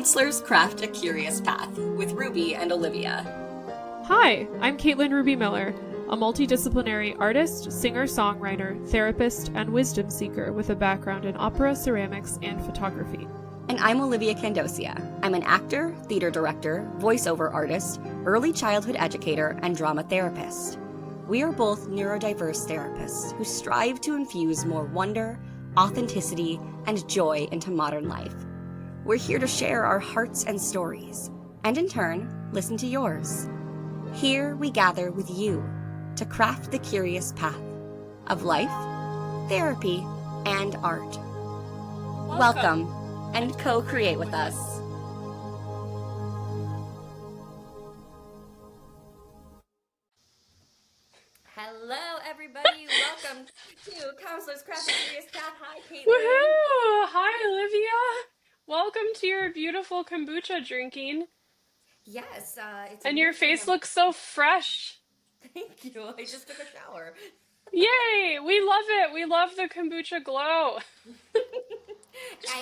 Counselors Craft a Curious Path with Ruby and Olivia. Hi, I'm Caitlin Ruby Miller, a multidisciplinary artist, singer-songwriter, therapist, and wisdom seeker with a background in opera, ceramics, and photography. And I'm Olivia Candosia. I'm an actor, theater director, voiceover artist, early childhood educator, and drama therapist. We are both neurodiverse therapists who strive to infuse more wonder, authenticity, and joy into modern life. We're here to share our hearts and stories, and in turn, listen to yours. Here we gather with you to craft the curious path of life, therapy, and art. Welcome and co-create with us. Hello, everybody. Welcome to Counselors Craft a Curious Path. Hi, Caitlin. Woohoo! Hi, Olivia! Welcome to your beautiful kombucha drinking. Yes, it's And your weird thing. face looks so fresh. Thank you. I just took a shower. Yay! We love it. We love the kombucha glow.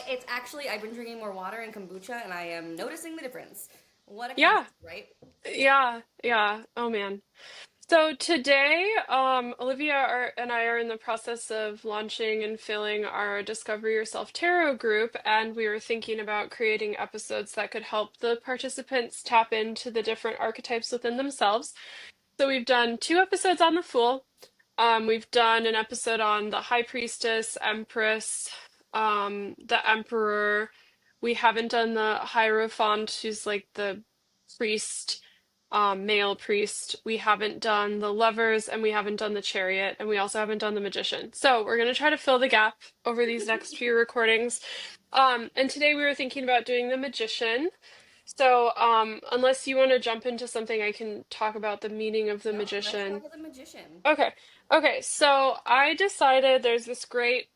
It's actually, I've been drinking more water and kombucha, and I am noticing the difference. What a Yeah, contrast, right? yeah. Oh man. So today, and I are in the process of launching and filling our Discover Yourself Tarot group, and we were thinking about creating episodes that could help the participants tap into the different archetypes within themselves. So we've done two episodes on the Fool. We've done an episode on the High Priestess, Empress, the Emperor. We haven't done the Hierophant, who's like the priest, male priest. We haven't done the Lovers, and we haven't done the Chariot, and we also haven't done the Magician. So we're gonna try to fill the gap over these next few recordings. And today we were thinking about doing the Magician. So, unless you want to jump into something, I can talk about the meaning of the No, let's talk magician. about the magician. Okay. Okay. So I decided there's this great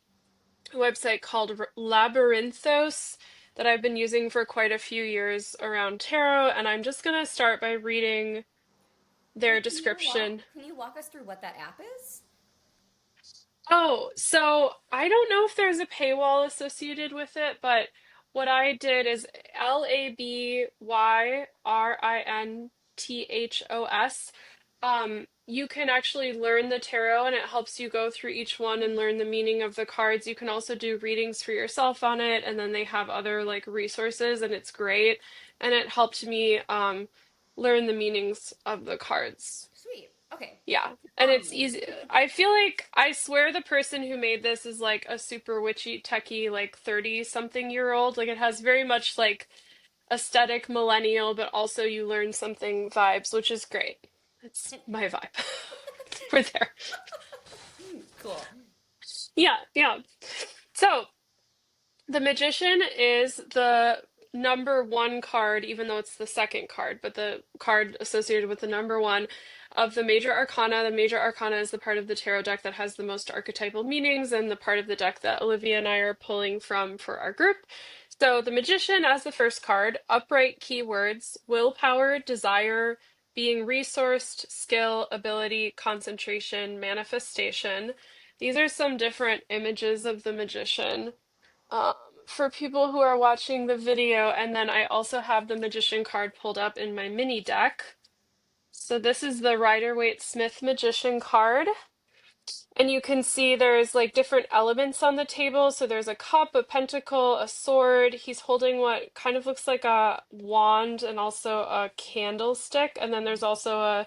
website called Labyrinthos that I've been using for quite a few years around tarot, and I'm just gonna start by reading their Wait, can you walk? description. Can you walk us through what that app is? Oh, so I don't know if there's a paywall associated with it, but what I did is Labyrinthos. You can actually learn the tarot and it helps you go through each one and learn the meaning of the cards. You can also do readings for yourself on it, and then they have other like resources and it's great. And it helped me learn the meanings of the cards. Sweet. Okay. Yeah, and it's Um, easy. I feel like I swear the person who made this is like a super witchy techie, like 30 something year old. Like it has very much like aesthetic millennial, but also you learn something vibes, which is great. It's my vibe. We're there. cool. Yeah. So the magician is the number one card, even though it's the second card, but the card associated with the number one of the major arcana. The major arcana is the part of the tarot deck that has the most archetypal meanings and the part of the deck that Olivia and I are pulling from for our group. So the magician as the first card, upright keywords, willpower, desire, being resourced, skill, ability, concentration, manifestation. These are some different images of the magician um, for people who are watching the video, and then I also have the magician card pulled up in my mini deck. So this is the Rider-Waite-Smith magician card. And you can see there's like different elements on the table. So there's a cup, a pentacle, a sword. He's holding what kind of looks like a wand and also a candlestick. And then there's also a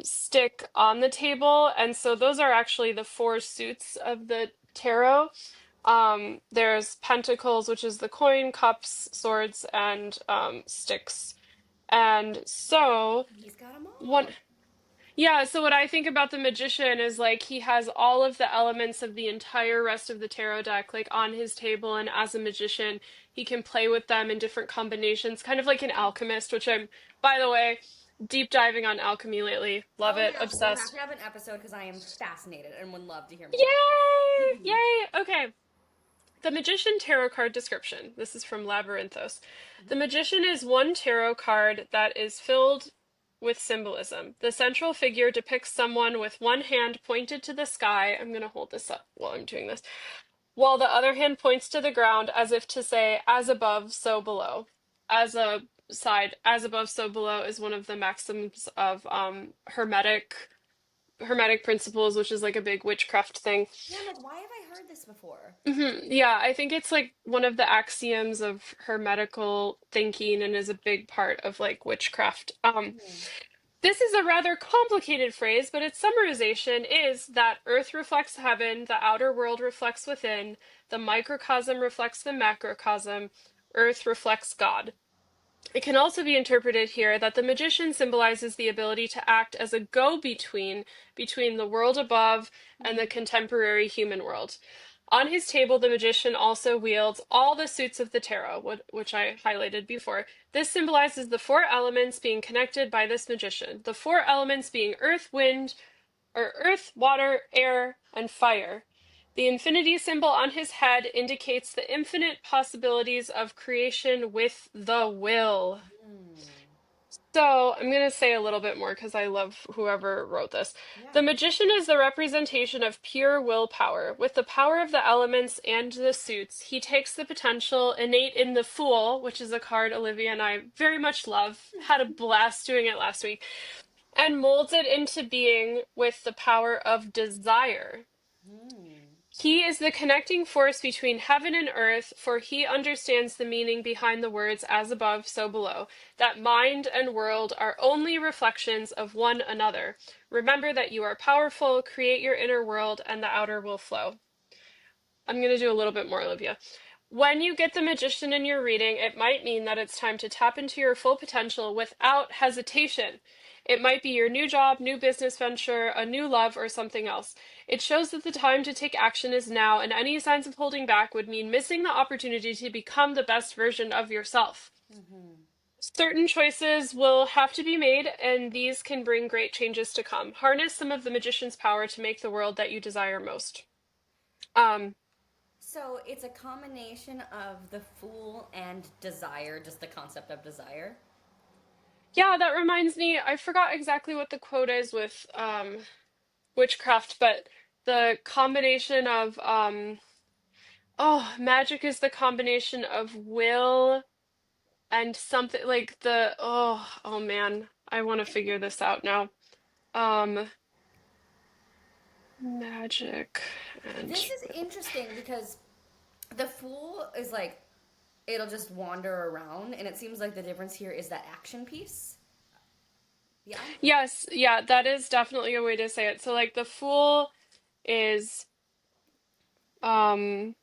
stick on the table. And so those are actually the four suits of the tarot. There's pentacles, which is the coin, cups, swords, and sticks. And so He's got them one, all. yeah, so what I think about the magician is like he has all of the elements of the entire rest of the tarot deck like on his table, and as a magician, he can play with them in different combinations, kind of like an alchemist, which I'm, by the way, deep diving on alchemy lately. Love Oh it, yeah, we'll have obsessed. to have an episode because I am fascinated and would love to hear more. Yay! Yay! Okay. The Magician Tarot Card Description. This is from Labyrinthos. The Magician is one tarot card that is filled with symbolism. The central figure depicts someone with one hand pointed to the sky. I'm going to hold this up while I'm doing this. While the other hand points to the ground as if to say, as above, so below. as a side, as above, so below is one of the maxims of hermetic principles, which is like a big witchcraft thing. Yeah, I'm like, why have I heard this before? Yeah, I think it's like one of the axioms of hermetical thinking and is a big part of like witchcraft. Hmm. This is a rather complicated phrase, but its summarization is that Earth reflects heaven, the outer world reflects within, the microcosm reflects the macrocosm, Earth reflects God. It can also be interpreted here that the magician symbolizes the ability to act as a go-between between the world above and the Hmm. contemporary human world. On his table, the magician also wields all the suits of the tarot, which I highlighted before. This symbolizes the four elements being connected by this magician. The four elements being earth, water, air, and fire. The infinity symbol on his head indicates the infinite possibilities of creation with the will. Hmm. So, I'm going to say a little bit more because I love whoever wrote this. Yeah. The magician is the representation of pure willpower. With the power of the elements and the suits, he takes the potential innate in the Fool, which is a card Olivia and I very much love, had a blast doing it last week, and molds it into being with the power of desire. Hmm. He is the connecting force between heaven and earth, for he understands the meaning behind the words as above, so below, that mind and world are only reflections of one another. Remember that you are powerful, create your inner world, and the outer will flow. I'm going to do a little bit more, Olivia. When you get the magician in your reading, it might mean that it's time to tap into your full potential without hesitation. It might be your new job, new business venture, a new love, or something else. It shows that the time to take action is now, and any signs of holding back would mean missing the opportunity to become the best version of yourself. Hmm. Certain choices will have to be made, and these can bring great changes to come. Harness some of the magician's power to make the world that you desire most. Um, So it's a combination of the fool and desire, just the concept of desire. Yeah, that reminds me, I forgot exactly what the quote is with witchcraft, but the combination of magic is the combination of will and something like the oh man, I want to figure this out now. Um Magic and This is interesting because the fool is like it'll just wander around, and it seems like the difference here is that action piece. Yeah. yes, yeah, that is definitely a way to say it. So like the fool is um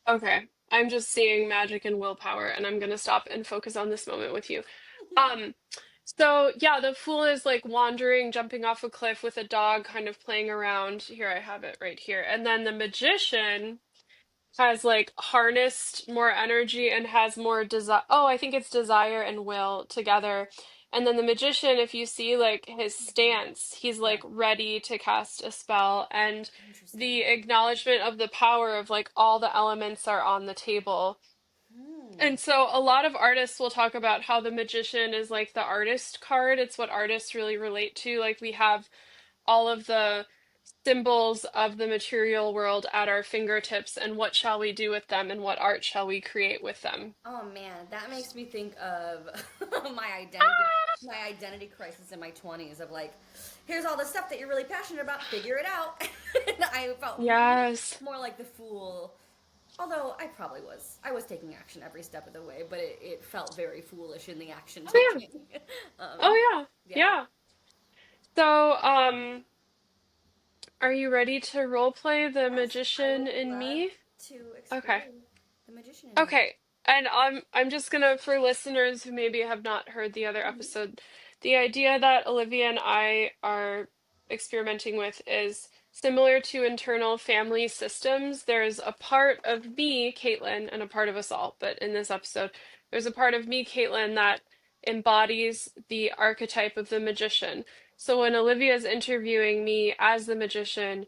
okay. I'm just seeing magic and willpower, and I'm gonna stop and focus on this moment with you. Um, so yeah, the fool is like wandering, jumping off a cliff with a dog kind of playing around. Here, I have it right here. And then the magician has like harnessed more energy and has more desire. Oh, I think it's desire and will together. And then the magician, if you see like his stance, he's Yeah. like ready to cast a spell. And Interesting. the acknowledgement of the power of like all the elements are on the table. Hmm. And so a lot of artists will talk about how the magician is like the artist card. It's what artists really relate to. Like we have all of the symbols of the material world at our fingertips, and what shall we do with them, and what art shall we create with them? Oh man, that makes me think of my identity crisis in my 20s of like, here's all the stuff that you're really passionate about, figure it out. And I felt Yes. more like the fool. Although I was taking action every step of the way, but it felt very foolish in the action Oh yeah. taking. um, Oh yeah. yeah. Yeah. So, are you ready to role play the Yes, I magician would in love me? to Okay. explore the magician in me. Okay. And I'm just gonna, for listeners who maybe have not heard the other Mhm. episode, the idea that Olivia and I are experimenting with is similar to internal family systems. There's a part of me, Caitlin, and a part of us all, but in this episode, there's a part of me, Caitlin, that embodies the archetype of the magician. So when Olivia is interviewing me as the magician,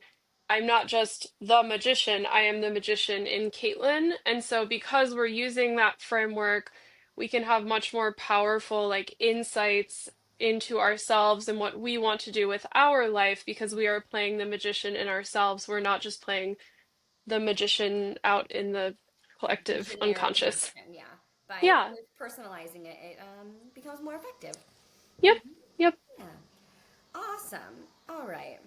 I'm not just the magician, I am the magician in Caitlin. And so because we're using that framework, we can have much more powerful like insights into ourselves and what we want to do with our life because we are playing the magician in ourselves. We're not just playing the magician out in the collective Generic unconscious. version, yeah. By Yeah. with personalizing it, it becomes more effective. Yep. Yep. Yeah. Awesome. All right.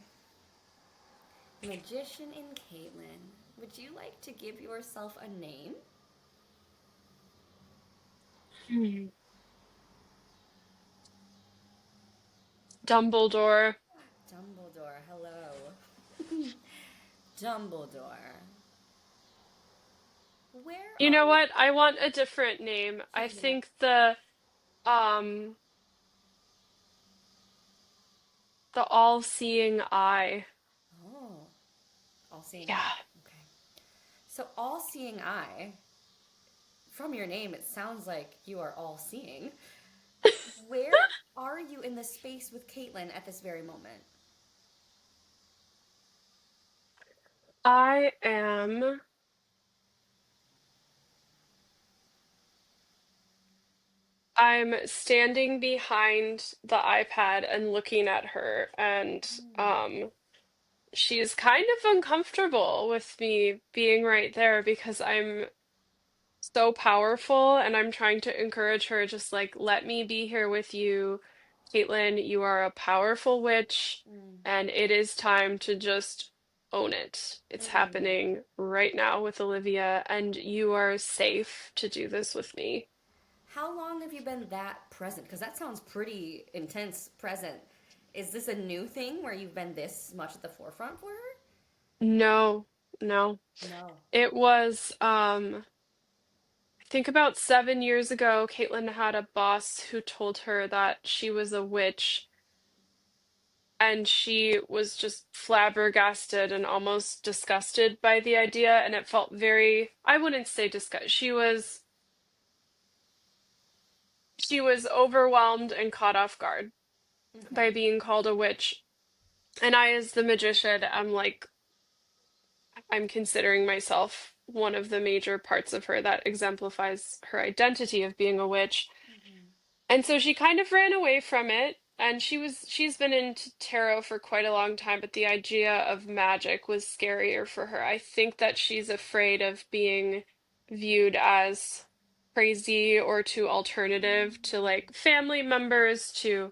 Magician in Caitlin. Would you like to give yourself a name? Hmm. Dumbledore. Dumbledore. Hello. Dumbledore. Where You are know you? what? I want a different name. I Change it up. think um the all-seeing eye. Oh, all-seeing Yeah. eye. Okay. So all-seeing eye. From your name, it sounds like you are all-seeing. Where are you in the space with Caitlin at this very moment? I am I'm standing behind the iPad and looking at her, and Mm. um she's kind of uncomfortable with me being right there because I'm so powerful and I'm trying to encourage her, just like, let me be here with you. Caitlin, you are a powerful witch, Mm. and it is time to just own it. It's Mm. happening right now with Olivia, and you are safe to do this with me. How long have you been that present? Because that sounds pretty intense present. Is this a new thing where you've been this much at the forefront for her? No, no. No. It was, I think about 7 years ago, Caitlin had a boss who told her that she was a witch, and she was just flabbergasted and almost disgusted by the idea, and it felt very, I wouldn't say disgust. She was overwhelmed and caught off guard Okay. by being called a witch. And I, as the magician, I'm considering myself one of the major parts of her that exemplifies her identity of being a witch. Mm-hmm. And so she kind of ran away from it, and she's been into tarot for quite a long time, but the idea of magic was scarier for her. I think that she's afraid of being viewed as crazy or too alternative to like family members, to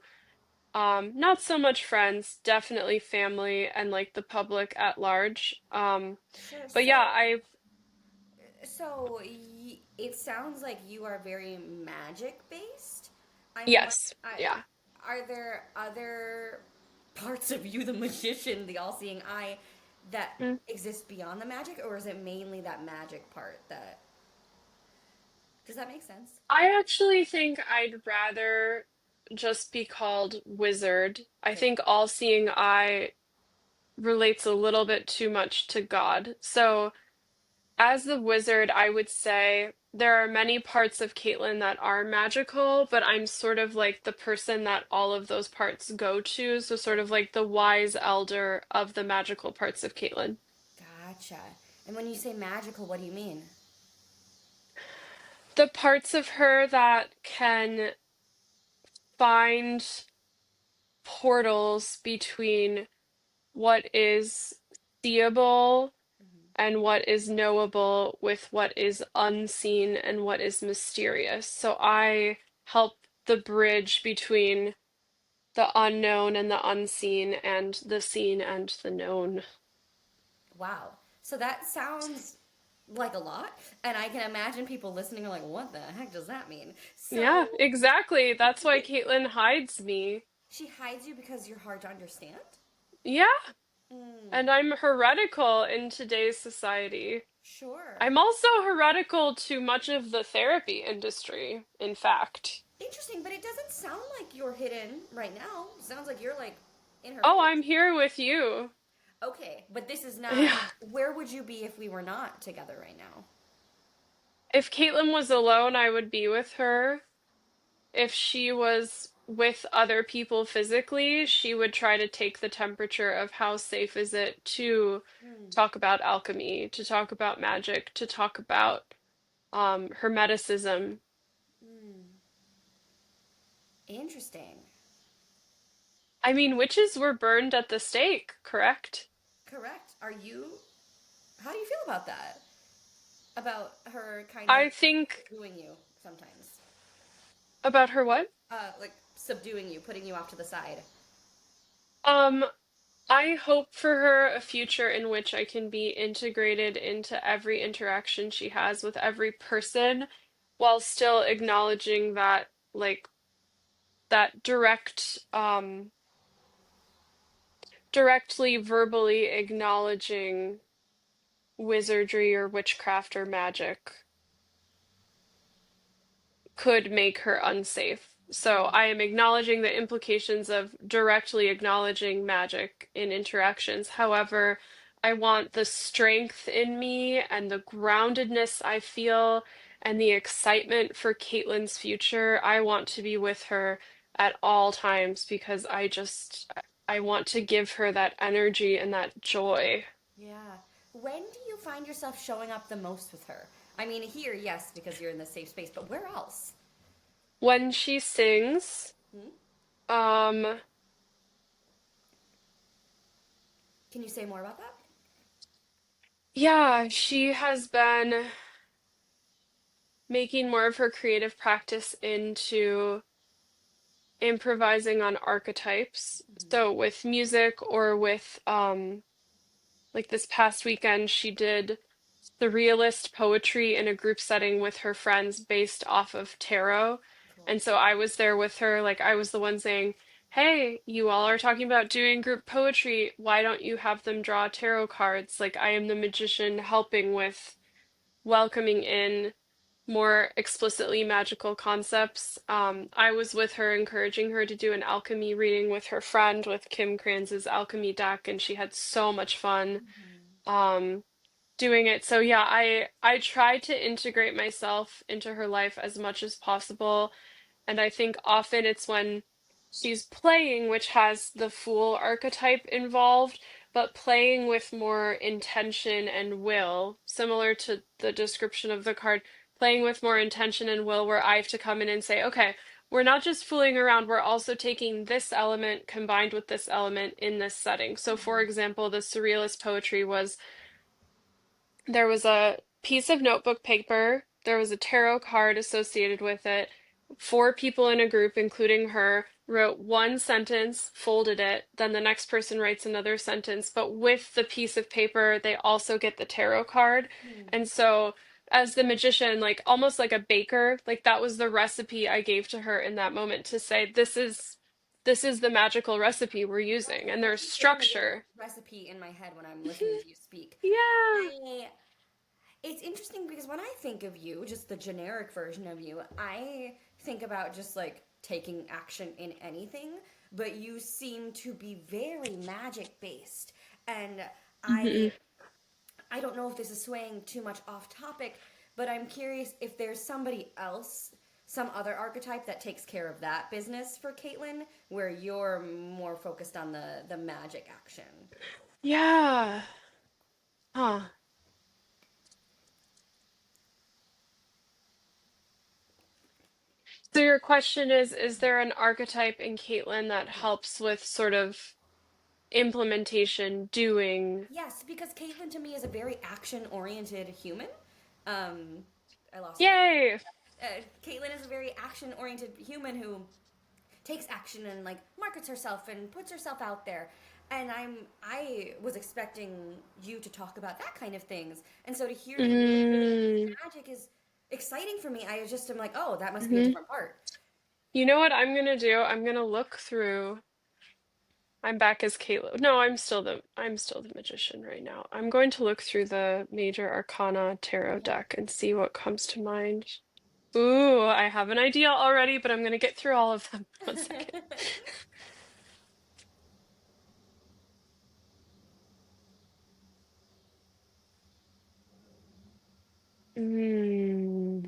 not so much friends, definitely family and like the public at large. Sure. But yeah, It sounds like you are very magic based. yes. I Yeah. are there other parts of you, the magician, the all-seeing eye, that Mm. exist beyond the magic, or is it mainly that magic part that? Does that make sense? I actually think I'd rather just be called wizard. I Okay. think all-seeing eye relates a little bit too much to God. So, as the wizard, I would say there are many parts of Caitlin that are magical, but I'm sort of like the person that all of those parts go to. So, sort of like the wise elder of the magical parts of Caitlin. Gotcha. And when you say magical, what do you mean? The parts of her that can find portals between what is seeable Hmm. and what is knowable with what is unseen and what is mysterious. So I help the bridge between the unknown and the unseen and the seen and the known. Wow. So that sounds like a lot, and I can imagine people listening are like, "What the heck does that mean?" Yeah, So exactly. That's why Caitlin hides me. she hides you because you're hard to understand? Yeah, Mm, and I'm heretical in today's society. sure. I'm also heretical to much of the therapy industry, in fact. Interesting, but it doesn't sound like you're hidden right now. It sounds like you're like in her Oh, face. I'm here with you. Okay, but this is not. Yeah. Where would you be if we were not together right now? If Caitlin was alone, I would be with her. If she was with other people physically, she would try to take the temperature of how safe is it to Hmm. talk about alchemy, to talk about magic, to talk about hermeticism. Hmm. Interesting. I mean, witches were burned at the stake, correct? Correct. Are you? How do you feel about that? About her kind of I think subduing you sometimes. about her what? Like subduing you, putting you off to the side. Um, I hope for her a future in which I can be integrated into every interaction she has with every person while still acknowledging that, like, that directly verbally acknowledging wizardry or witchcraft or magic could make her unsafe. So Mm. I am acknowledging the implications of directly acknowledging magic in interactions. However, I want the strength in me and the groundedness I feel and the excitement for Caitlin's future. I want to be with her at all times because I want to give her that energy and that joy. Yeah. When do you find yourself showing up the most with her? I mean, here, yes, because you're in the safe space, but where else? When she sings, Hmm? um, Can you say more about that? yeah, she has been making more of her creative practice into improvising on archetypes. Hmm. So with music or with like this past weekend she did surrealist poetry in a group setting with her friends based off of tarot. Cool. And so I was there with her, like I was the one saying, "Hey, you all are talking about doing group poetry. Why don't you have them draw tarot cards?" Like I am the magician helping with welcoming in more explicitly magical concepts. I was with her, encouraging her to do an alchemy reading with her friend with Kim Kranz's alchemy deck, and she had so much fun Hmm. um, doing it. So yeah, I try to integrate myself into her life as much as possible, and I think often it's when she's playing, which has the fool archetype involved, but playing with more intention and will, similar to the description of the card, playing with more intention and will, where I have to come in and say, okay, we're not just fooling around, we're also taking this element combined with this element in this setting. So, for Hmm. example, the surrealist poetry was there was a piece of notebook paper, there was a tarot card associated with it. Four people in a group, including her, wrote one sentence, folded it, then the next person writes another sentence, but with the piece of paper, they also get the tarot card. Hmm. And so, as the magician, like almost like a baker, like that was the recipe I gave to her in that moment to say, this is the magical recipe we're using, Right. and I there's keep getting the word structure. recipe in my head when I'm listening to you speak. Yeah. I It's interesting because when I think of you, just the generic version of you, I think about just like taking action in anything, but you seem to be very magic based. And I Mhm. I don't know if this is swaying too much off topic, but I'm curious if there's somebody else, some other archetype that takes care of that business for Caitlin, where you're more focused on the magic action. Yeah. Huh. So your question is there an archetype in Caitlin that Yeah. helps with sort of implementation, doing? Yes, because Caitlin to me is a very action oriented human. Um, I lost my. Yay! Caitlin is a very action oriented human who takes action and like markets herself and puts herself out there. And I was expecting you to talk about that kind of things, and so to hear that you're really into Mm, magic is exciting for me. I just am like, oh, that must be a hmm. different part. You know what I'm gonna do? I'm gonna look through. I'm back as Caitlin. No, I'm still the magician right now. I'm going to look through the Major Arcana tarot Yeah. deck and see what comes to mind. Ooh, I have an idea already, but I'm gonna get through all of them. One second. Hmm.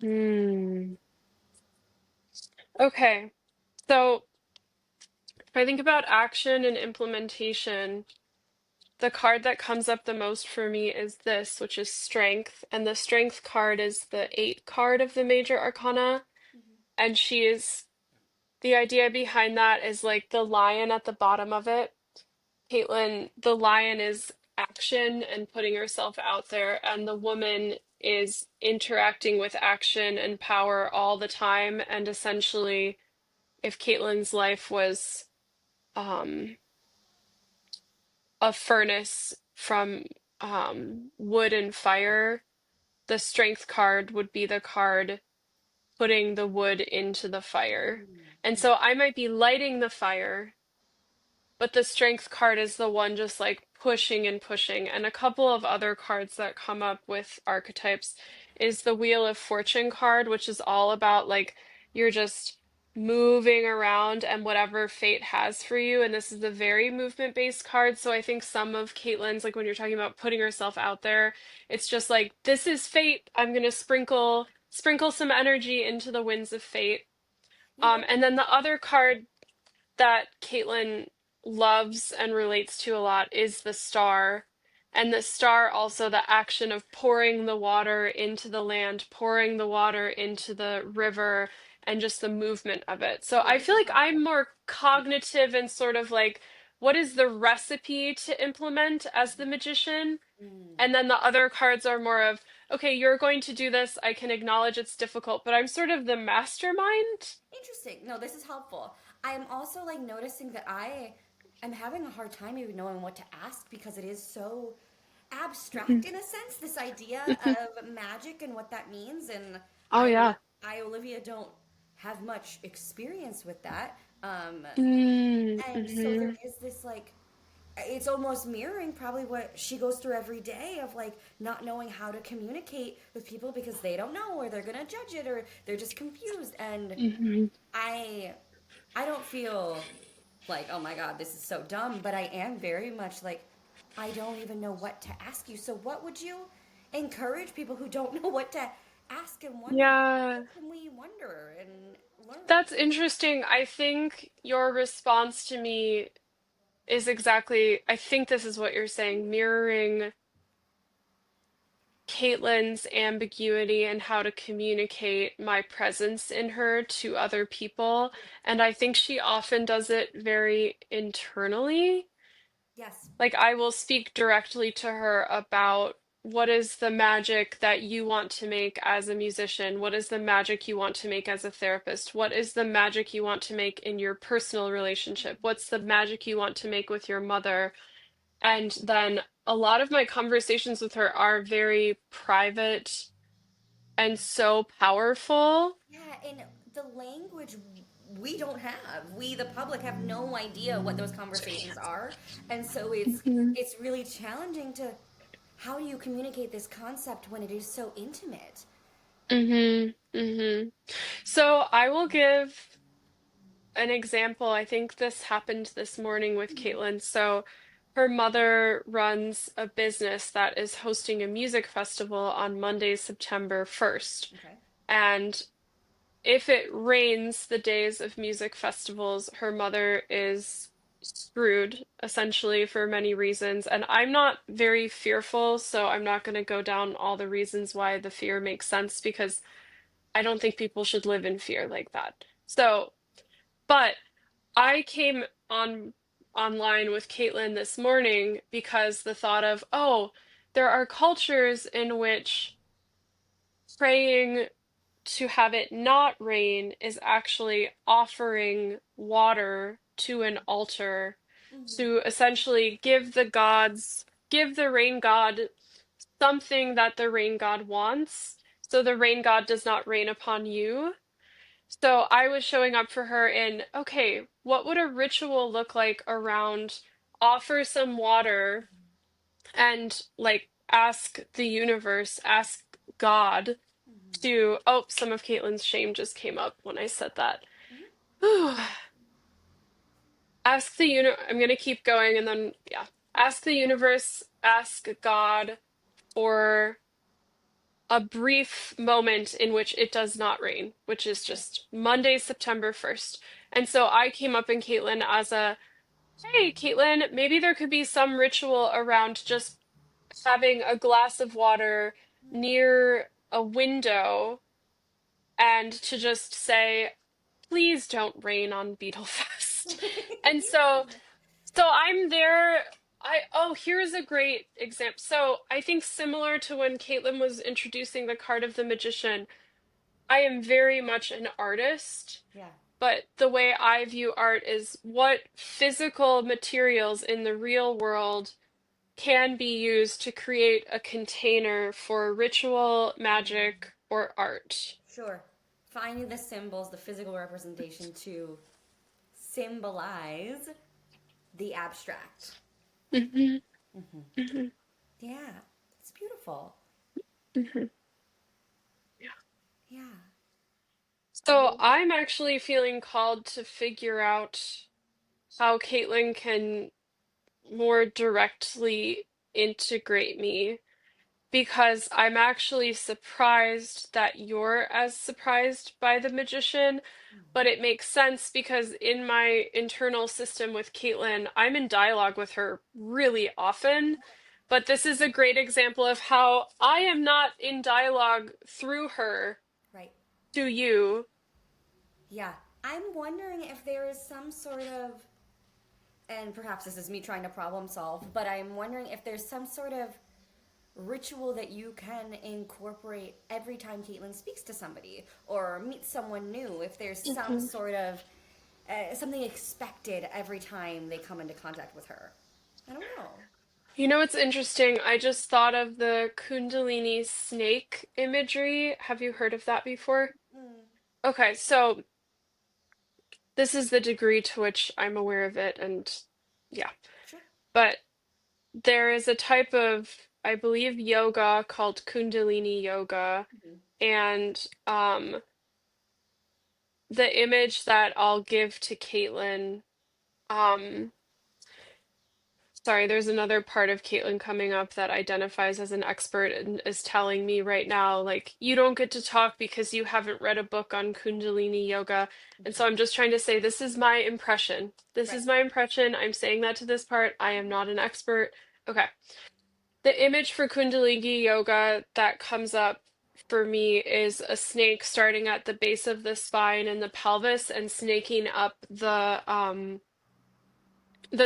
Hmm. Okay. So if I think about action and implementation, the card that comes up the most for me is this, which is Strength. And the Strength card is the 8 card of the Major Arcana. And she is, the idea behind that is like the lion at the bottom of it. Caitlin, the lion is action and putting herself out there, and the woman is interacting with action and power all the time. And essentially, if Caitlin's life was um, a furnace from wood and fire, the strength card would be the card putting the wood into the fire. And so I might be lighting the fire, but the strength card is the one just like pushing and pushing. And a couple of other cards that come up with archetypes is the Wheel of Fortune card, which is all about like you're just moving around and whatever fate has for you. And this is a very movement-based card. So I think some of Caitlin's, like when you're talking about putting herself out there, it's just like, this is fate. I'm gonna sprinkle some energy into the winds of fate. You know, And then the other card that Caitlin loves and relates to a lot is the star. And the star also the action of pouring the water into the land, pouring the water into the river, and just the movement of it. So oh, I this feel is like I'm helpful. more cognitive and sort of like, what is the recipe to implement as the magician? Mm. And then the other cards are more of, okay, you're going to do this. I can acknowledge it's difficult, but I'm sort of the mastermind. Interesting. No, this is helpful. I'm also like noticing that I am having a hard time even knowing what to ask because it is so abstract in a sense, this idea of magic and what that means. And Oh, yeah. Olivia, don't have much experience with that. And so there Mm-hmm. is this like, it's almost mirroring probably what she goes through every day of like not knowing how to communicate with people because they don't know or they're gonna judge it or they're just confused. And Hmm. I I don't feel like, oh my God, this is so dumb, but I am very much like, I don't even know what to ask you. So what would you encourage people who don't know what to ask and wonder? Yeah, What can we wonder and learn? that's interesting. I think your response to me is exactly, I think this is what you're saying, mirroring Caitlin's ambiguity and how to communicate my presence in her to other people. And I think she often does it very internally. Yes. Like, I will speak directly to her about what is the magic that you want to make as a musician? What is the magic you want to make as a therapist? What is the magic you want to make in your personal relationship? What's the magic you want to make with your mother? And then a lot of my conversations with her are very private and so powerful. Yeah, and the language we don't have. We, the public, have no idea what those conversations are, and so Hmm. it's really challenging to how do you communicate this concept when it is so intimate? Hmm. Hmm. So I will give an example. I think this happened this morning with Caitlin. So her mother runs a business that is hosting a music festival on Monday, September 1st. Okay. And if it rains the days of music festivals, her mother is screwed essentially for many reasons. And I'm not very fearful, so I'm not going to go down all the reasons why the fear makes sense because I don't think people should live in fear like that. So, but I came on online with Caitlin this morning because the thought of, oh, there are cultures in which praying to have it not rain is actually offering water to an altar Mm-hmm. to essentially give the rain god something that the rain god wants, so the rain god does not rain upon you. So I was showing up for her in, okay, what would a ritual look like around offer some water and like ask the universe, ask God to, oh, some of Caitlin's shame just came up when I said that. Mm-hmm. Ask the I'm gonna keep going and then yeah. Ask the universe, ask God for a brief moment in which it does not rain, which is Okay. just Monday, September 1st. And so I came up in Caitlin as a, hey, Caitlin, maybe there could be some ritual around just having a glass of water near a window and to just say, please don't rain on Beetlefest. And so Yeah. So I'm there. Here's a great example. So I think similar to when Caitlin was introducing the card of the magician, I am very much an artist, Yeah. but the way I view art is what physical materials in the real world can be used to create a container for ritual, Mm. magic, or art. Sure. Finding the symbols, the physical representation to symbolize the abstract. Hmm. Hmm. Hmm. Yeah, it's beautiful. Hmm. Yeah. Yeah. Are So there? I'm actually feeling called to figure out how Caitlin can more directly integrate me because I'm actually surprised that you're as surprised by the magician, but it makes sense because in my internal system with Caitlin, I'm in dialogue with her really often. But this is a great example of how I am not in dialogue through her Right. to you. Yeah. I'm wondering if there is some sort of, and perhaps this is me trying to problem solve, but I'm wondering if there's some sort of ritual that you can incorporate every time Caitlin speaks to somebody or meets someone new. If there's some Mhm. sort of something expected every time they come into contact with her. I don't know. You know what's interesting? I just thought of the Kundalini snake imagery. Have you heard of that before? Mm, Okay, so this is the degree to which I'm aware of it, and yeah. sure. But there is a type of, I believe, yoga called Kundalini yoga, Mhm. and the image that I'll give to Caitlin, um, sorry, there's another part of Caitlin coming up that identifies as an expert and is telling me right now, like, you don't get to talk because you haven't read a book on Kundalini yoga. And so Mhm. I'm just trying to say, this is my impression. This Right. is my impression. I'm saying that to this part. I am not an expert. Okay. The image for Kundalini yoga that comes up for me is a snake starting at the base of the spine and the pelvis and snaking up the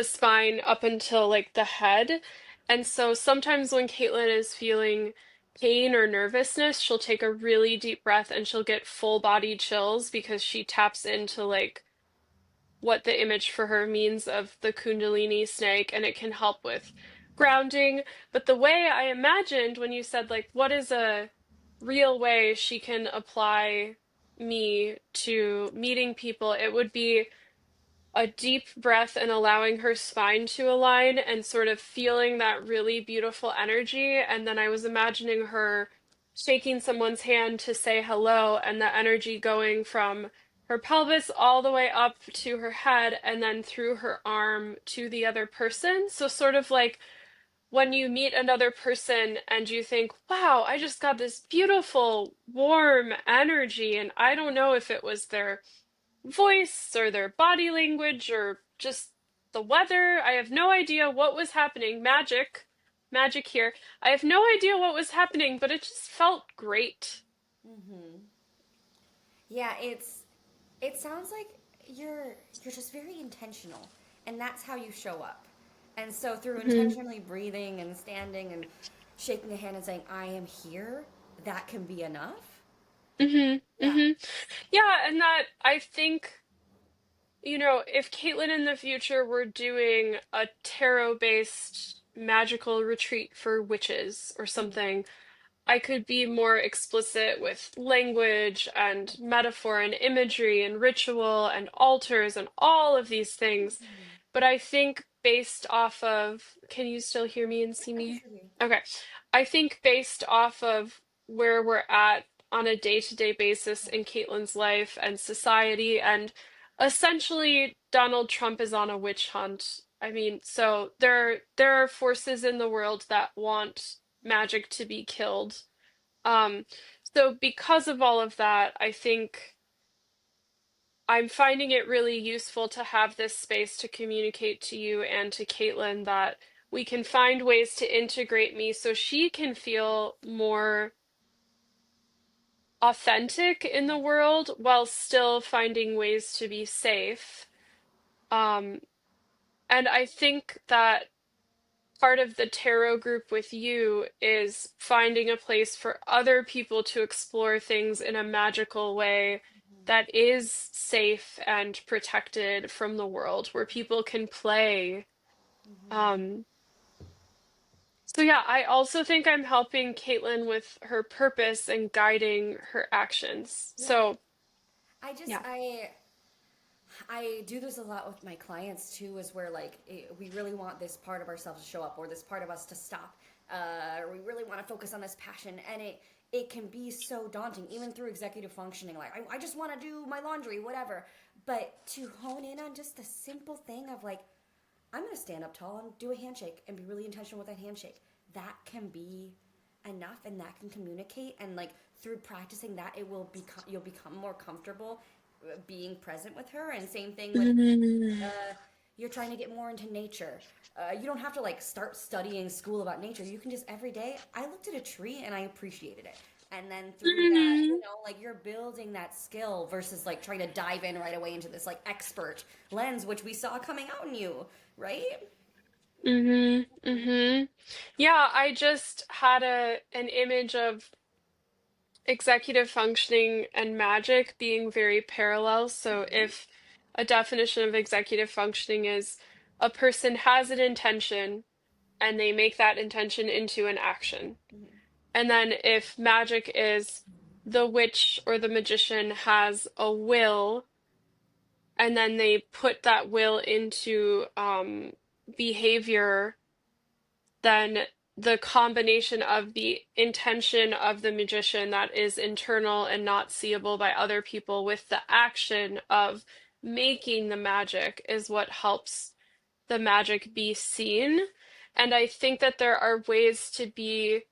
spine up until like the head. And so sometimes when Caitlin is feeling pain or nervousness, she'll take a really deep breath and she'll get full body chills because she taps into like what the image for her means of the Kundalini snake and it can help with grounding. But the way I imagined when you said like what is a real way she can apply me to meeting people, it would be a deep breath and allowing her spine to align and sort of feeling that really beautiful energy. And then I was imagining her shaking someone's hand to say hello and the energy going from her pelvis all the way up to her head and then through her arm to the other person. So, sort of like when you meet another person and you think, wow, I just got this beautiful, warm energy. And I don't know if it was their voice or their body language or just the weather. I have no idea what was happening. Magic here. I have no idea what was happening, but it just felt great. Hmm. Yeah, it sounds like you're just very intentional, and that's how you show up. And so through Hmm. intentionally breathing and standing and shaking a hand and saying I am here, that can be enough. Hmm. Yeah. Hmm. Yeah, and that I think, if Caitlin in the future were doing a tarot-based magical retreat for witches or Mm. something, I could be more explicit with language and metaphor and imagery and ritual and altars and all of these things. Mhm. But I think based off of, can you still hear me and see I can me? still hear you. Okay. I think based off of where we're at on a day-to-day basis in Caitlin's life and society, and essentially Donald Trump is on a witch hunt. I mean, so there are forces in the world that want magic to be killed. Um, so because of all of that, I think I'm finding it really useful to have this space to communicate to you and to Caitlin that we can find ways to integrate me so she can feel more authentic in the Yeah. world while still finding ways to be safe. Um, And I think that part of the tarot group with you is finding a place for other people to explore things in a magical way that is safe and protected from the world, where people can play. Mm-hmm. Um, so yeah, I also think I'm helping Caitlin with her purpose and guiding her actions. Yeah. So I just yeah. I do this a lot with my clients too, is where like we really want this part of ourselves to show up, or this part of us to stop, or we really want to focus on this passion, and it can be so daunting, even through executive functioning. Like I just want to do my laundry, whatever, but to hone in on just the simple thing of like I'm gonna stand up tall and do a handshake and be really intentional with that handshake. That can be enough, and that can communicate, and like through practicing that, it will become you'll become more comfortable being present with her. And same thing with Mm. you're trying to get more into nature. You don't have to like start studying school about nature. You can just every day. I looked at a tree and I appreciated it, and then through that, Mm. like you're building that skill versus like trying to dive in right away into this like expert lens, which we saw coming out in you, right? Mm-hmm. Mm-hmm. Yeah, I just had an image of executive functioning and magic being very parallel. So Mm-hmm. if a definition of executive functioning is a person has an intention and they make that intention into an action. Mm-hmm. And then if magic is the witch or the magician has a will and then they put that will into behavior, then the combination of the intention of the magician that is internal and not seeable by other people with the action of making the magic is what helps the magic be seen. And I think that there are ways to be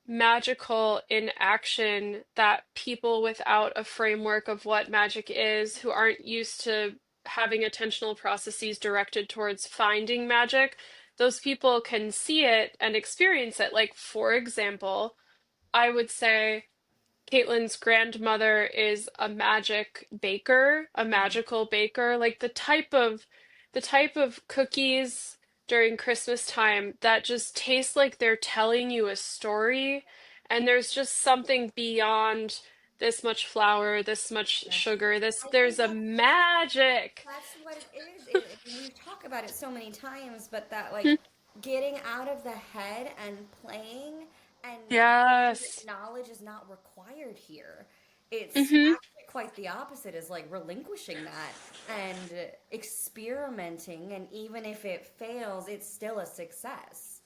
magical in action that people without a framework of what magic is, who aren't used to having attentional processes directed towards finding magic, those people can see it and experience it. Like, for example, I would say Caitlin's grandmother is a magic baker, a magical baker, like the type of cookies during Christmas time that just taste like they're telling you a story, and there's just something beyond this much flour, this much Yes. sugar, this I there's think a magic. that's what it is. We've talked about it so many times, but that like getting out of the head and playing and knowing that Yes. knowledge is not required here. It's Mm-hmm. actually quite the opposite, is like relinquishing that and experimenting, and even if it fails, it's still a success.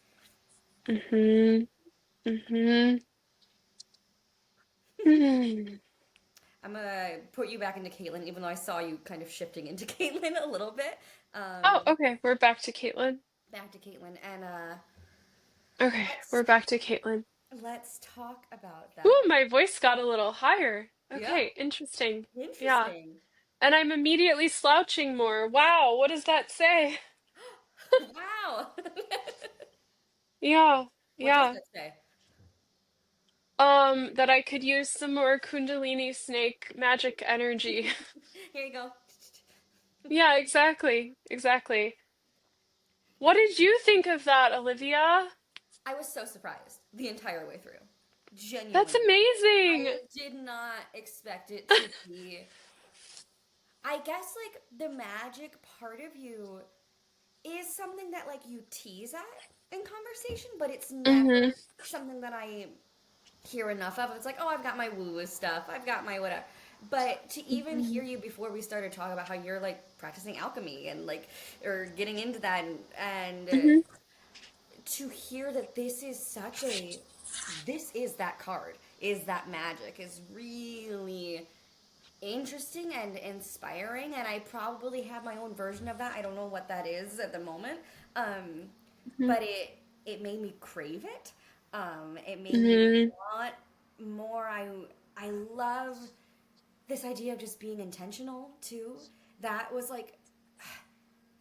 Mm-hmm. Mm-hmm. Mm. I'm gonna put you back into Caitlin, even though I saw you kind of shifting into Caitlin a little bit. Oh, Um, okay. We're back to Caitlin. Back to Caitlin, and Okay, let's we're back to Caitlin. let's talk about Ooh, that. my voice got a little higher. Yeah, Okay, interesting. Yeah. interesting. And I'm immediately slouching more. Wow, what does that say? Wow. Yeah, What does yeah. that say? That I could use some more Kundalini snake magic energy. Here you go. Yeah, exactly. Exactly. What did you think of that, Olivia? I was so surprised the entire way through. That's Genuinely. amazing. I did not expect it to be. I guess like the magic part of you is something that like you tease at in conversation, but it's Mm-hmm. never something that I hear enough of. It's like, oh, I've got my woo woo stuff, I've got my whatever. But to even hear you before we started talking about how you're like practicing alchemy and like, or getting into that, and Mm-hmm. to hear that this is such a, this is that card, is that magic, is really interesting and inspiring. And I probably have my own version of that. I don't know what that is at the moment. Um, but it made me crave it. It made me Mm-hmm. want more. I love this idea of just being intentional too. That was like,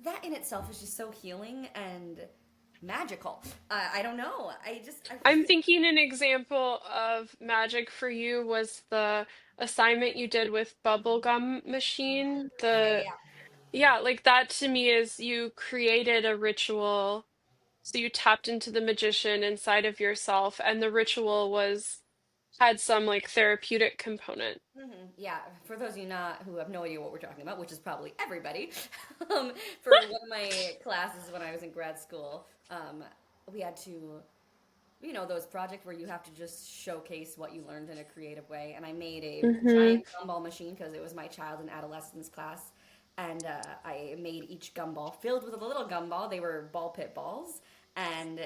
that in itself is just so healing and magical. I don't know. I I'm thinking an example of magic for you was the assignment you did with Bubblegum Machine. yeah, The yeah, Yeah, like that to me is you created a ritual. So you tapped into the magician inside of yourself, and the ritual was had some like therapeutic component. Yeah, for those of you not who have no idea what we're talking about, which is probably everybody, um, for one of my classes when I was in grad school, we had to, those projects where you have to just showcase what you learned in a creative way. And I made a Mm-hmm. giant gumball machine because it was my child and adolescence class. And I made each gumball filled with a little gumball. They were ball pit balls. And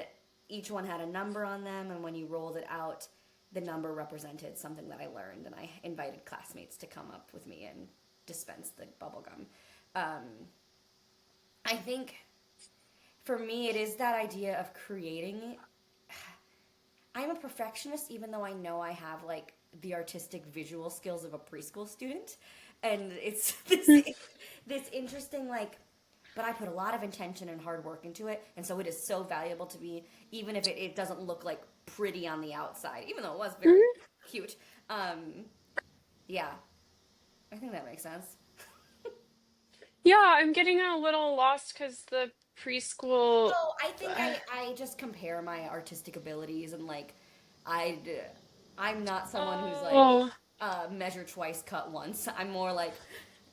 each one had a number on them. And when you rolled it out, the number represented something that I learned. And I invited classmates to come up with me and dispense the bubble gum. Um, I think for me, it is that idea of creating. I'm a perfectionist, even though I know I have like the artistic visual skills of a preschool student, and it's this interesting like. But I put a lot of intention and hard work into it, and so it is so valuable to me, even if it doesn't look like pretty on the outside, even though it was very Hmm. cute. Yeah, I think that makes sense. Yeah, I'm getting a little lost because the preschool. Oh, I think uh, I just compare my artistic abilities and like I I'm not someone who's like Oh, measure twice, cut once. I'm more like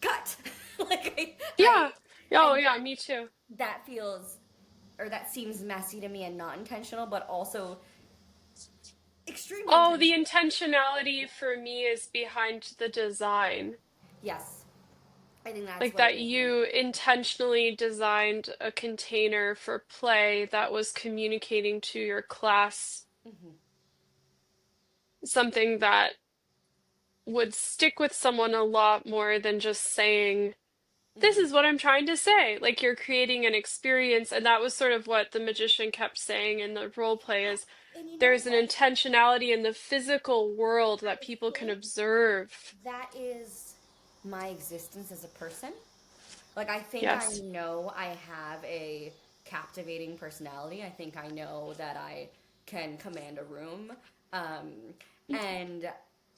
cut. like yeah. Oh, and yeah, me too. that feels or that seems messy to me and not intentional, but also extremely Oh, the intentional. intentionality for me is behind the design. Yes, I think that's Like what it that is for me. you intentionally designed a container for play that was communicating to your class something that would stick with someone a lot more than just saying, this is what I'm trying to say. Like you're creating an experience, and that was sort of what the magician kept saying in the role play is And you know there's an what? intentionality in the physical world that I people can think observe. that is my existence as a person. Like, I think I Yes. know I have a captivating personality. I think I know that I can command a room. Um, and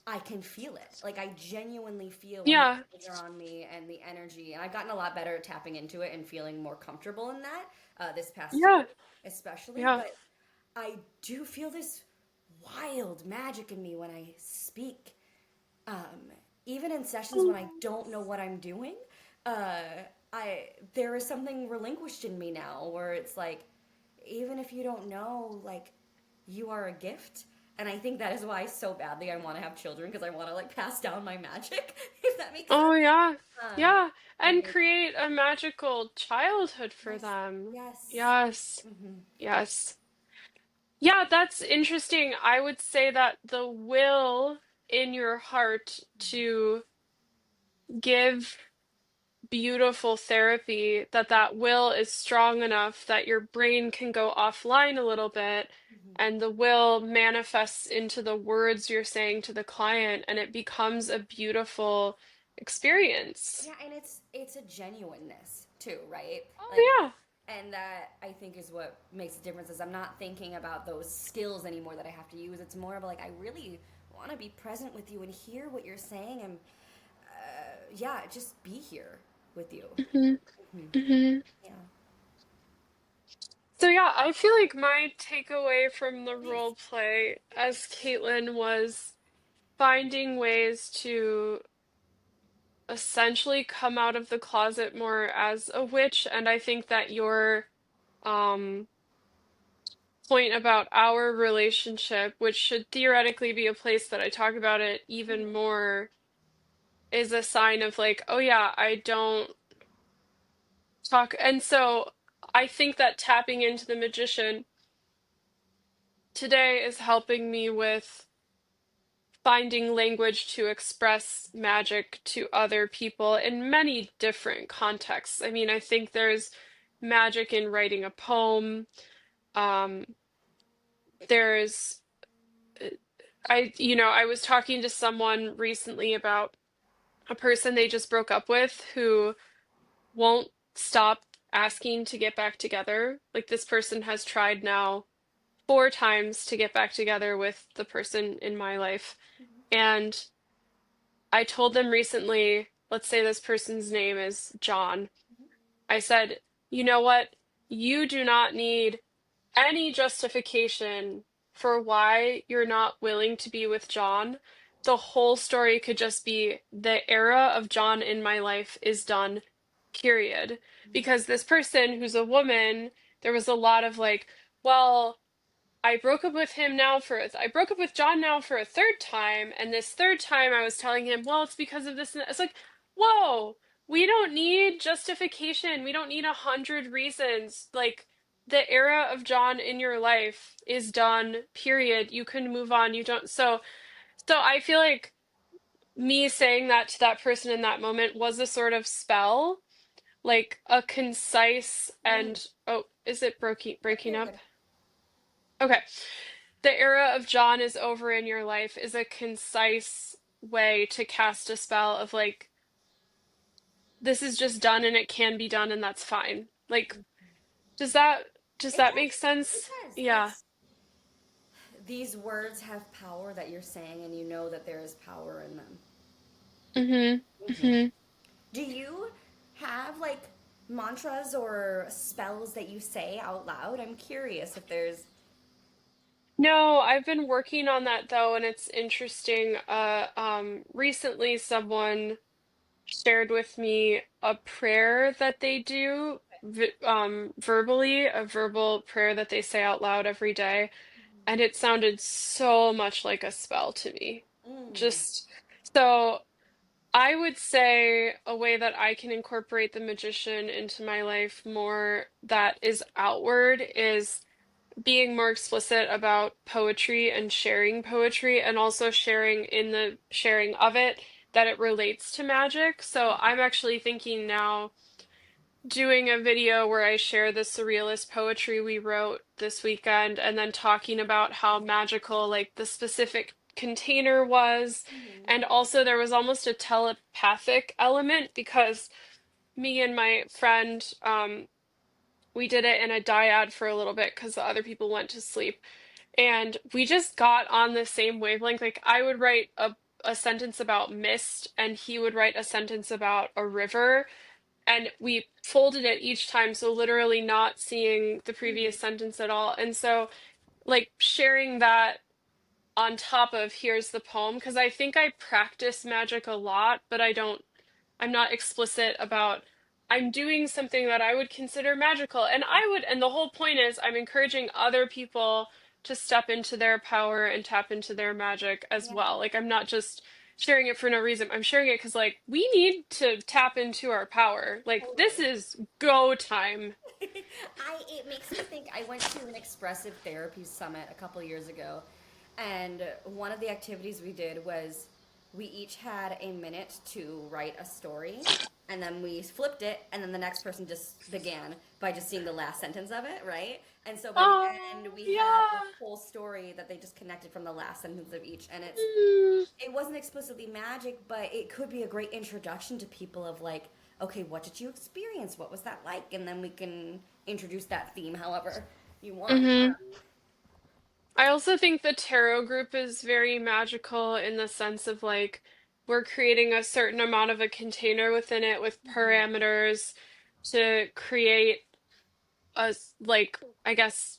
I can feel it. Like, I genuinely feel when the Yeah. eyes are on me and the energy. And I've gotten a lot better at tapping into it and feeling more comfortable in that this past year, Yeah. especially. Yeah. But I do feel this wild magic in me when I speak. Um, Even in sessions when I don't know what I'm doing, uh, I there is something relinquished in me now where it's like, even if you don't know, like you are a gift. And I think that is why so badly I want to have children because I want to like pass down my magic, if that makes sense. Oh, yeah. Um, Yeah. and And create a magical childhood for yes, them. yes. Yes. Hmm. Yes. Yeah, that's interesting. I would say that the will in your heart to give beautiful therapy, that will is strong enough that your brain can go offline a little bit, and the will manifests into the words you're saying to the client, and it becomes a beautiful experience. Yeah, and it's a genuineness too, right? Like, Oh, and that I think is what makes the difference. Is I'm not thinking about those skills anymore that I have to use. It's more of like I really want to be present with you and hear what you're saying, and yeah, just be here with you. yeah. Hmm. Yeah, So yeah, I feel like my takeaway from the please. role play as Caitlin was finding ways to essentially come out of the closet more as a witch, and I think that your um point about our relationship, which should theoretically be a place that I talk about it even more, is a sign of like, oh yeah, I don't talk. And so I think that tapping into the magician today is helping me with finding language to express magic to other people in many different contexts. I mean, I think there's magic in writing a poem. Um, there's, I was talking to someone recently about a person they just broke up with who won't stop asking to get back together. Like this person has tried now 4 times to get back together with the person in my life. And I told them recently, let's say this person's name is John. I said, you know what? You do not need any justification for why you're not willing to be with John. The whole story could just be the era of John in my life is done, period. Because this person who's a woman, there was a lot of like, well, I broke up with John now for a third time, and this third time I was telling him, well, it's because of this and that. It's like, whoa, we don't need justification. We don't need 100 reasons. Like, the era of John in your life is done, period. You can move on. You don't. So I feel like me saying that to that person in that moment was a sort of spell, like a concise Mm. and, oh, is it Yep, breaking you're up? good. Okay. The era of John is over in your life is a concise way to cast a spell of like, this is just done and it can be done and that's fine. Like, does that does It that make does. It sense? does. Yeah. These words have power that you're saying, and you know that there is power in them. Mm-hmm. Hmm. Mm-hmm. Do you have like mantras or spells that you say out loud? I'm curious if there's. No, I've been working on that though, and it's interesting. Recently someone shared with me a prayer that they do verbally, a verbal prayer that they say out loud every day. And it sounded so much like a spell to me. Mm. Just so I would say a way that I can incorporate the magician into my life more that is outward is being more explicit about poetry and sharing poetry, and also sharing in the sharing of it that it relates to magic. So I'm actually thinking now doing a video where I share the surrealist poetry we wrote this weekend and then talking about how magical like the specific container was. Hmm. And also there was almost a telepathic element because me and my friend we did it in a dyad for a little bit because the other people went to sleep. And we just got on the same wavelength. Like I would write a sentence about mist and he would write a sentence about a river, and we folded it each time, so literally not seeing the Hmm. previous sentence at all. And so, like, sharing that on top of here's the poem, because I think I practice magic a lot, but I'm not explicit about I'm doing something that I would consider magical. And the whole point is I'm encouraging other people to step into their power and tap into their magic as Yeah, well. Like I'm not just sharing it for no reason. I'm sharing it because like we need to tap into our power. Like this totally. is go time. It makes me think. I went to an expressive therapy summit a couple years ago, and one of the activities we did was we each had a minute to write a story, and then we flipped it, and then the next person just began by just seeing the last sentence of it, right? And so by the end, Oh, we had a yeah. whole story that they just connected from the last sentence of each, and Mm, it wasn't explicitly magic, but it could be a great introduction to people of like, okay, what did you experience? What was that like? And then we can introduce that theme however you want. hmm I also think the tarot group is very magical in the sense of like we're creating a certain amount of a container within it with Mhm. parameters to create like I guess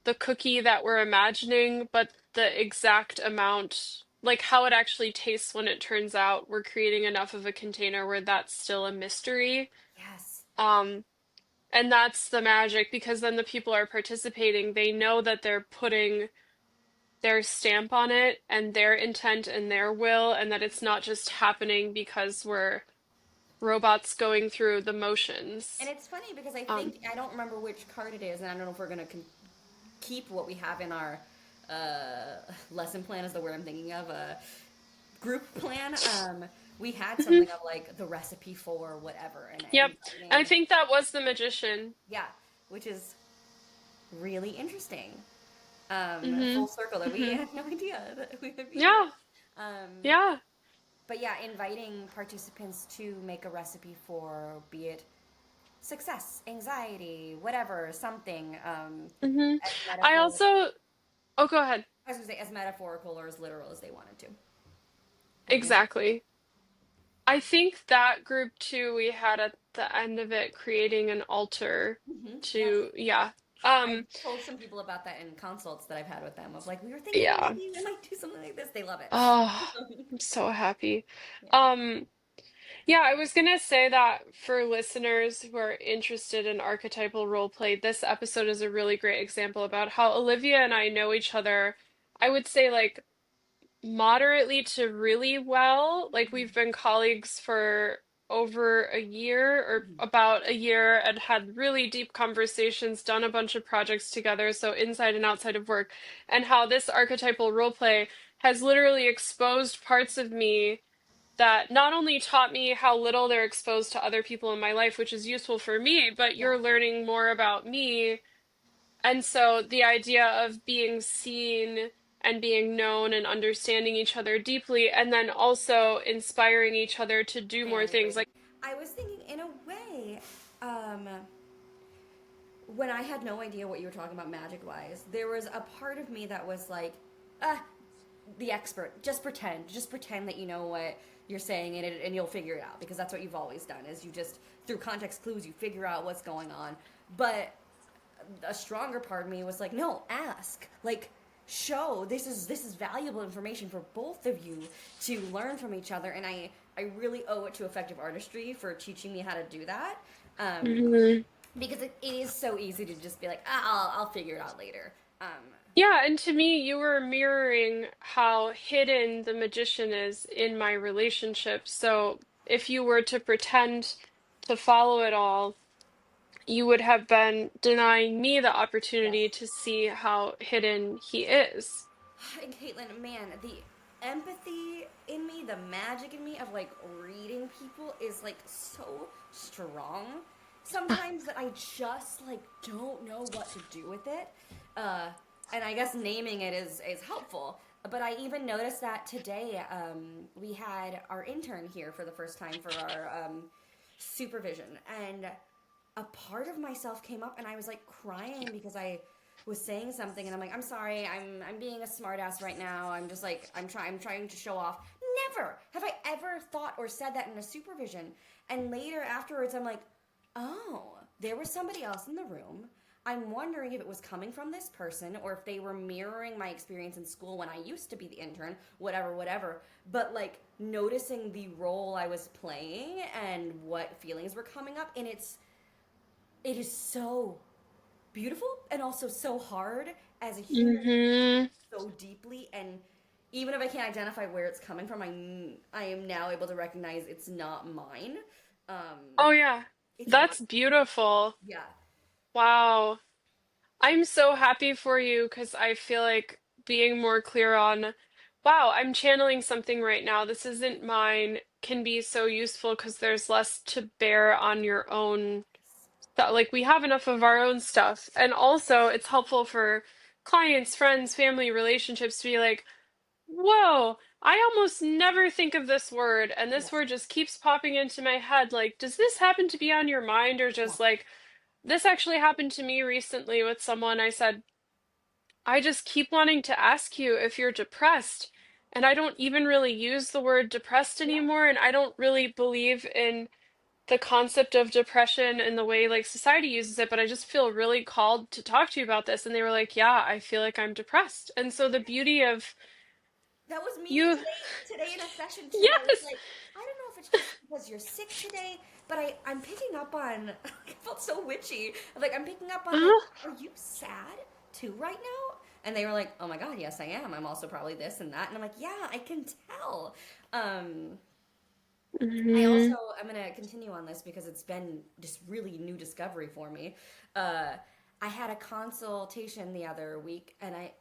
the cookie that we're imagining, but the exact amount, like how it actually tastes when it turns out, we're creating enough of a container where that's still a mystery. Yes. Um, and that's the magic because then the people are participating, they know that they're putting their stamp on it and their intent and their will, and that it's not just happening because we're robots going through the And motions. it's funny because I Um, think, I don't remember which card it is, and I don't know if we're going to keep what we have in our lesson plan, is the word I'm thinking of. Group plan. We had mhm, something of like the recipe for whatever, and yep. And I inviting, think that was the magician. yeah, which is really interesting. Hmm Full circle that we hmm had no idea that we would be here. Yeah, Um, yeah. but yeah, inviting participants to make a recipe for, be it success, anxiety, whatever, something, hmm as I metaphorical. also, oh, go ahead. I was gonna say as metaphorical or as literal as they wanted to. What were you gonna say? Exactly. I think that group too, we had at the end of it creating an altar Yes. to, yeah. I've Um, told some people about that in consults that I've had with them of like, we were thinking yeah. maybe we might do something like this. They love it. Oh, I'm so happy. Yeah. Um, yeah, I was gonna say that for listeners who are interested in archetypal role play, this episode is a really great example about how Olivia and I know each other. I would say like moderately to really well. Like we've been colleagues for over a year or Mhm. about a year and had really deep conversations, done a bunch of projects together, so inside and outside of work, and how this archetypal role play has literally exposed parts of me that not only taught me how little they're exposed to other people in my life, which is useful for me, but Yeah. you're learning more about me. And so the idea of being seen and being known and understanding each other deeply, and then also inspiring each other to do more Man, I things. agree. Like, I was thinking, in a way, um, when I had no idea what you were talking about magic wise, there was a part of me that was like, ah, the expert. Just pretend that you know what you're saying, and you'll figure it out because that's what you've always done. Is you just through context clues you figure out what's going on. But a stronger part of me was like, no, ask, like, show this is valuable information for both of you to learn from each other, and I really owe it to effective artistry for teaching me how to do that. Um, mhm. because it is so easy to just be like, I'll figure it out later. Yeah, and to me, you were mirroring how hidden the magician is in my relationship. So if you were to pretend to follow it all, you would have been denying me the Yes. opportunity to see how hidden he is. And Caitlin, man, the empathy in me, the magic in me of like reading people is like so strong sometimes that I just like don't know what to do with it. Uh, and I guess naming it is helpful. But I even noticed that today we had our intern here for the first time for our supervision, and a part of myself came up, and I was like crying because I was saying something, and I'm like, I'm sorry, I'm being a smartass right now. I'm just like I'm trying to show off. Never have I ever thought or said that in a supervision. And later afterwards, I'm like, oh, there was somebody else in the room. I'm wondering if it was coming from this person or if they were mirroring my experience in school when I used to be the intern, whatever, whatever. But like noticing the role I was playing and what feelings were coming up, and it is so beautiful and also so hard as a human Hmm. so deeply, and even if I can't identify where it's coming from, I am now able to recognize it's not mine. Oh, yeah. It's That's really, beautiful. yeah. Wow. I'm so happy for you because I feel like being more clear on, wow, I'm channeling something right now. This isn't mine can be so useful because there's less to bear on your own stuff. Like we have enough of our own stuff. And also it's helpful for clients, friends, family, relationships to be like, whoa, I almost never think of this word, and this Yes. word just keeps popping into my head. Like, does this happen to be on your mind, or Yeah. just like, this actually happened to me recently with someone. I said, I just keep wanting to ask you if you're depressed. And I don't even really use the word depressed Yeah. anymore, and I don't really believe in the concept of depression and the way like society uses it, but I just feel really called to talk to you about this. And they were like, yeah, I feel like I'm depressed. And so the beauty of That was me you, today in a session too. I was yes. like, I don't know if it's just because you're sick today, but I'm picking up on I felt so witchy. Like I'm picking up on like, Uh, are you sad too right now? And they were like, oh my god, yes I am. I'm also probably this and that. And I'm like, yeah, I can tell. Um I also mhm. I'm gonna continue on this because it's been just really new discovery for me. Uh, I had a consultation the other week, and I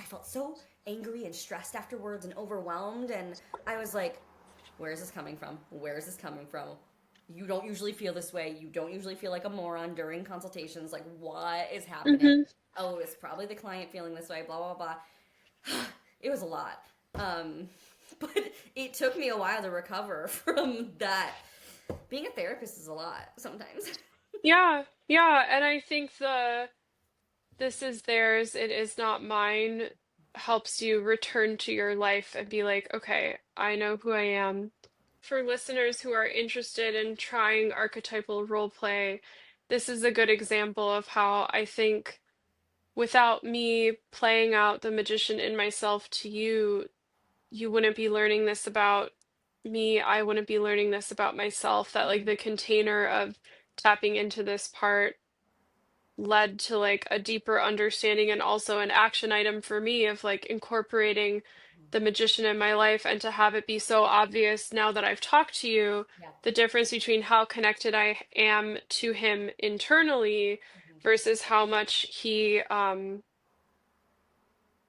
felt so angry and stressed afterwards and overwhelmed, and I was like, "Where is this coming from? Where is this coming from? You don't usually feel this way. You don't usually feel like a moron during consultations. Like, what is happening? Mhm. Oh, it's probably the client feeling this way. Blah blah blah." It was a lot. Um, but it took me a while to recover from that. Being a therapist is a lot sometimes. Yeah, yeah, and I think the this is theirs, it is not mine helps you return to your life and be like, okay, I know who I am. for listeners who are interested in trying archetypal role play, this is a good example of how I think without me playing out the magician in myself to you, you wouldn't be learning this about me. I wouldn't be learning this about myself. That like Mhm. the container of tapping into this part led to like a deeper understanding and also an action item for me of like incorporating the magician in my life and to have it be so obvious now that I've talked to you, Yeah. the difference between how connected I am to him internally Mhm. versus how much he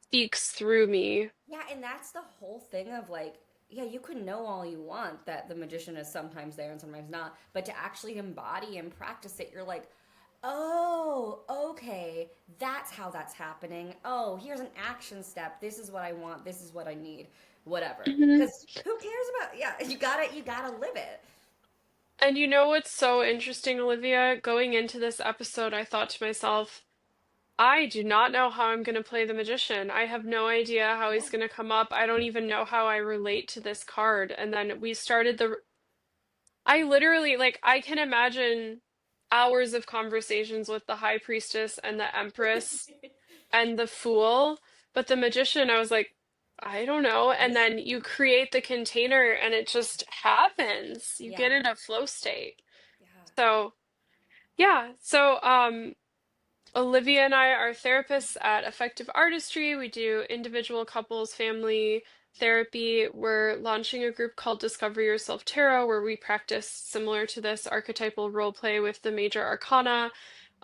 speaks through me. Yeah, and that's the whole thing of like, yeah, you can know all you want that the magician is sometimes there and sometimes not, but to actually embody and practice it, you're like, oh, okay, that's how that's happening. Oh, here's an action step. This is what I want. This is what I need. Whatever. Mhm. Because who cares about? Yeah, you gotta live it. And you know what's so interesting, Olivia? Going into this episode, I thought to myself, I do not know how I'm going to play the magician. I have no idea how Yeah. he's going to come up. I don't even know how I relate to this card. And then we started I literally, like, I can imagine hours of conversations with the High Priestess and the Empress and the Fool. But the magician, I was like, I don't know. And then you create the container and it just happens. You Yeah. get in a flow state. Yeah. So, yeah. So, Olivia and I are therapists at Effective Artistry. We do individual, couples, family therapy. We're launching a group called Discover Yourself Tarot, where we practice similar to this archetypal role play with the major arcana.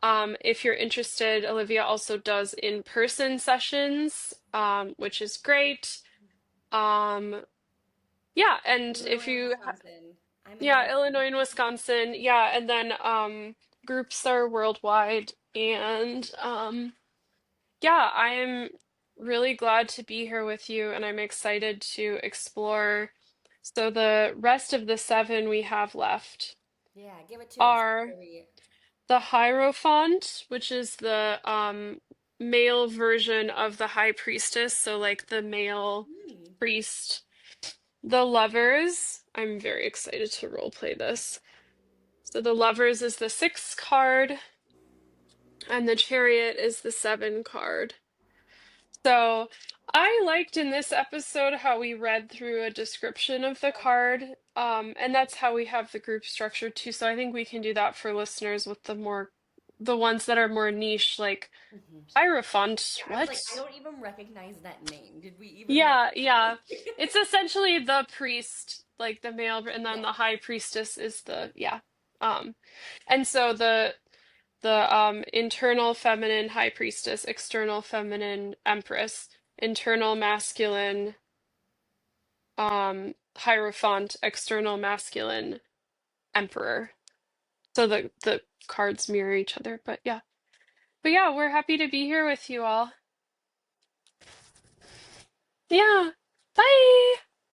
If you're interested, Olivia also does in-person sessions, which is great. Um, yeah, and if Illinois and you Wisconsin. I'm in yeah, Illinois. Illinois and Wisconsin. Yeah, and then groups are worldwide and yeah, I am really glad to be here with you and I'm excited to explore. So the rest of the seven we have left Yeah, give it to us. What are are we? the Hierophant, which is the male version of the High Priestess, so like the male Hmm. priest. The Lovers, I'm very excited to role play this. So the Lovers is the 6 card, and the Chariot is the 7 card. So I liked in this episode how we read through a description of the card, and that's how we have the group structured too. So I think we can do that for listeners with the ones that are more niche, like Mhm. Hierophant. Yeah, I was like, I What? don't even recognize that name. Did we even make Yeah, that yeah. joke? It's essentially the priest, like the male, and then Yeah. the high priestess is the yeah. Um, and so the internal feminine high priestess, external feminine empress, internal masculine hierophant, external masculine emperor. So the cards mirror each other, but yeah. But yeah, we're happy to be here with you all. Yeah. Bye.